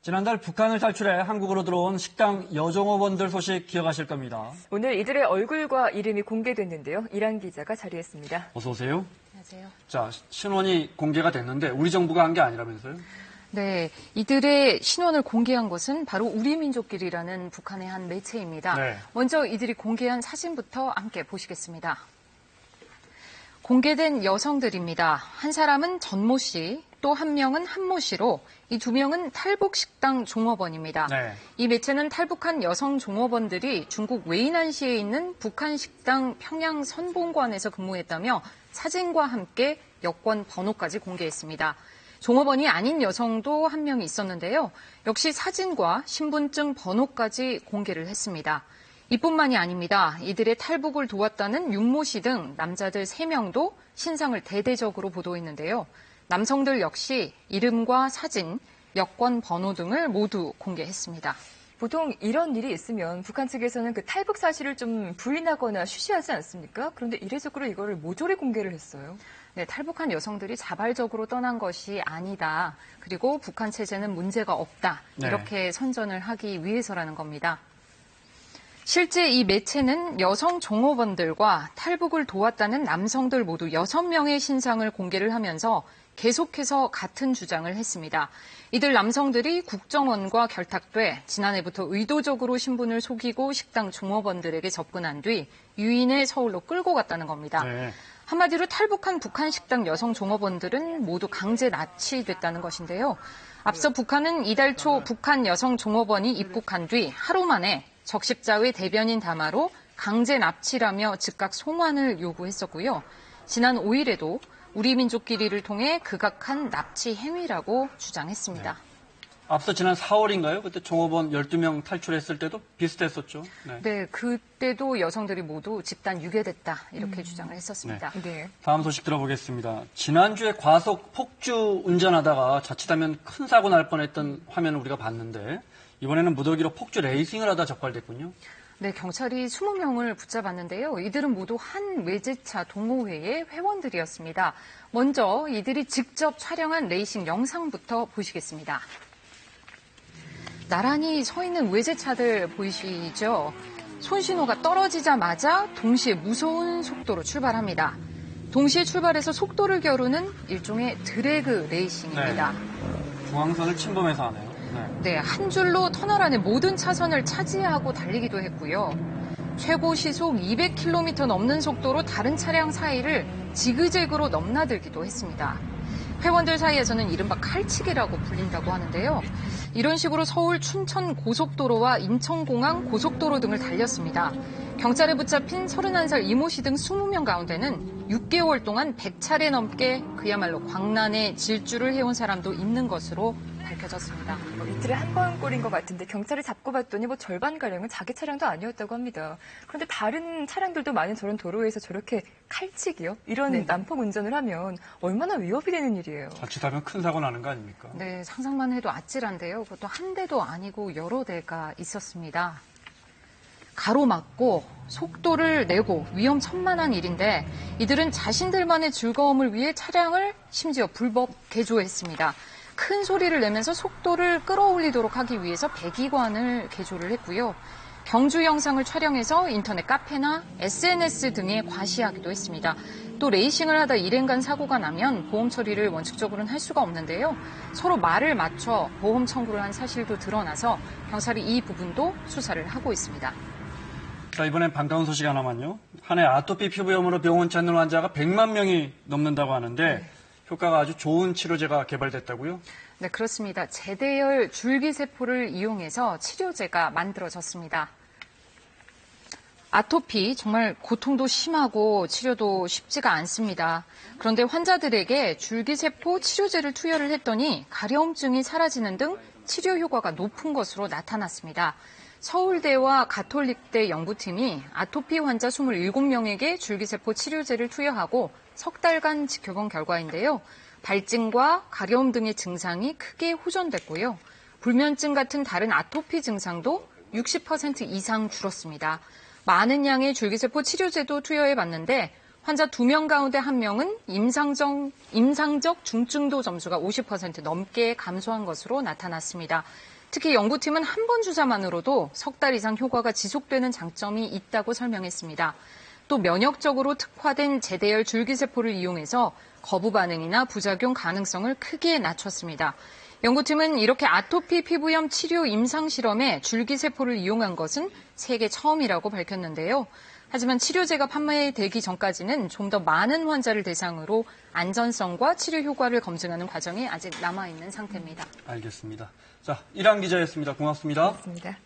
지난달 북한을 탈출해 한국으로 들어온 식당 여종업원들 소식 기억하실 겁니다. 오늘 이들의 얼굴과 이름이 공개됐는데요. 이란 기자가 자리했습니다. 어서 오세요. 안녕하세요. 자, 신원이 공개가 됐는데 우리 정부가 한 게 아니라면서요? 네, 이들의 신원을 공개한 것은 바로 우리민족끼리라는 북한의 한 매체입니다. 네. 먼저 이들이 공개한 사진부터 함께 보시겠습니다. 공개된 여성들입니다. 한 사람은 전모 씨, 또 한 명은 한모 씨로 이 두 명은 탈북식당 종업원입니다. 네. 이 매체는 탈북한 여성 종업원들이 중국 웨이난시에 있는 북한 식당 평양 선봉관에서 근무했다며 사진과 함께 여권 번호까지 공개했습니다. 종업원이 아닌 여성도 한 명이 있었는데요. 역시 사진과 신분증 번호까지 공개를 했습니다. 이뿐만이 아닙니다. 이들의 탈북을 도왔다는 윤모 씨 등 남자들 3명도 신상을 대대적으로 보도했는데요. 남성들 역시 이름과 사진, 여권 번호 등을 모두 공개했습니다. 보통 이런 일이 있으면 북한 측에서는 그 탈북 사실을 좀 부인하거나 쉬쉬하지 않습니까? 그런데 이례적으로 이거를 모조리 공개를 했어요. 네, 탈북한 여성들이 자발적으로 떠난 것이 아니다. 그리고 북한 체제는 문제가 없다. 이렇게 선전을 하기 위해서라는 겁니다. 실제 이 매체는 여성 종업원들과 탈북을 도왔다는 남성들 모두 6명의 신상을 공개를 하면서 계속해서 같은 주장을 했습니다. 이들 남성들이 국정원과 결탁돼 지난해부터 의도적으로 신분을 속이고 식당 종업원들에게 접근한 뒤 유인해 서울로 끌고 갔다는 겁니다. 네. 한마디로 탈북한 북한 식당 여성 종업원들은 모두 강제 납치됐다는 것인데요. 앞서 북한은 이달 초 북한 여성 종업원이 입국한 뒤 하루 만에 적십자의 대변인 담화로 강제 납치라며 즉각 송환을 요구했었고요. 지난 5일에도 우리민족끼리를 통해 극악한 납치 행위라고 주장했습니다. 네. 앞서 지난 4월인가요? 그때 종업원 12명 탈출했을 때도 비슷했었죠. 네, 그때도 여성들이 모두 집단 유괴됐다 이렇게 주장을 했었습니다. 네. 다음 소식 들어보겠습니다. 지난주에 과속 폭주 운전하다가 자칫하면 큰 사고 날 뻔했던 화면을 우리가 봤는데 이번에는 무더기로 폭주 레이싱을 하다 적발됐군요. 네, 경찰이 20명을 붙잡았는데요. 이들은 모두 한 외제차 동호회의 회원들이었습니다. 먼저 이들이 직접 촬영한 레이싱 영상부터 보시겠습니다. 나란히 서 있는 외제차들 보이시죠? 손신호가 떨어지자마자 동시에 무서운 속도로 출발합니다. 동시에 출발해서 속도를 겨루는 일종의 드래그 레이싱입니다. 네. 중앙선을 침범해서 하네요. 네, 한 줄로 터널 안의 모든 차선을 차지하고 달리기도 했고요. 최고 시속 200km 넘는 속도로 다른 차량 사이를 지그재그로 넘나들기도 했습니다. 회원들 사이에서는 이른바 칼치기라고 불린다고 하는데요. 이런 식으로 서울 춘천 고속도로와 인천공항 고속도로 등을 달렸습니다. 경찰에 붙잡힌 31살 이모 씨 등 20명 가운데는 6개월 동안 100차례 넘게 그야말로 광란의 질주를 해온 사람도 있는 것으로 밝혀졌습니다. 이틀에 한 번 꼴인 것 같은데 경찰이 잡고 봤더니 절반가량은 자기 차량도 아니었다고 합니다. 그런데 다른 차량들도 많은 저런 도로에서 저렇게 칼치기요? 이런 난폭 운전을 하면 얼마나 위협이 되는 일이에요. 자칫하면 큰 사고 나는 거 아닙니까? 네, 상상만 해도 아찔한데요. 그것도 한 대도 아니고 여러 대가 있었습니다. 가로막고 속도를 내고 위험천만한 일인데 이들은 자신들만의 즐거움을 위해 차량을 심지어 불법 개조했습니다. 큰 소리를 내면서 속도를 끌어올리도록 하기 위해서 배기관을 개조를 했고요. 경주 영상을 촬영해서 인터넷 카페나 SNS 등에 과시하기도 했습니다. 또 레이싱을 하다 일행간 사고가 나면 보험 처리를 원칙적으로는 할 수가 없는데요. 서로 말을 맞춰 보험 청구를 한 사실도 드러나서 경찰이 이 부분도 수사를 하고 있습니다. 자, 이번엔 반가운 소식 하나만요. 한 해 아토피 피부염으로 병원 찾는 환자가 100만 명이 넘는다고 하는데 효과가 아주 좋은 치료제가 개발됐다고요? 네, 그렇습니다. 제대열 줄기세포를 이용해서 치료제가 만들어졌습니다. 아토피 정말 고통도 심하고 치료도 쉽지가 않습니다. 그런데 환자들에게 줄기세포 치료제를 투여를 했더니 가려움증이 사라지는 등 치료 효과가 높은 것으로 나타났습니다. 서울대와 가톨릭대 연구팀이 아토피 환자 27명에게 줄기세포 치료제를 투여하고 석 달간 지켜본 결과인데요. 발진과 가려움 등의 증상이 크게 호전됐고요. 불면증 같은 다른 아토피 증상도 60% 이상 줄었습니다. 많은 양의 줄기세포 치료제도 투여해봤는데 환자 2명 가운데 1명은 임상적 중증도 점수가 50% 넘게 감소한 것으로 나타났습니다. 특히 연구팀은 한 번 주사만으로도 석 달 이상 효과가 지속되는 장점이 있다고 설명했습니다. 또 면역적으로 특화된 제대열 줄기세포를 이용해서 거부 반응이나 부작용 가능성을 크게 낮췄습니다. 연구팀은 이렇게 아토피 피부염 치료 임상 실험에 줄기세포를 이용한 것은 세계 처음이라고 밝혔는데요. 하지만 치료제가 판매되기 전까지는 좀 더 많은 환자를 대상으로 안전성과 치료 효과를 검증하는 과정이 아직 남아있는 상태입니다. 알겠습니다. 자, 이랑 기자였습니다. 고맙습니다. 고맙습니다.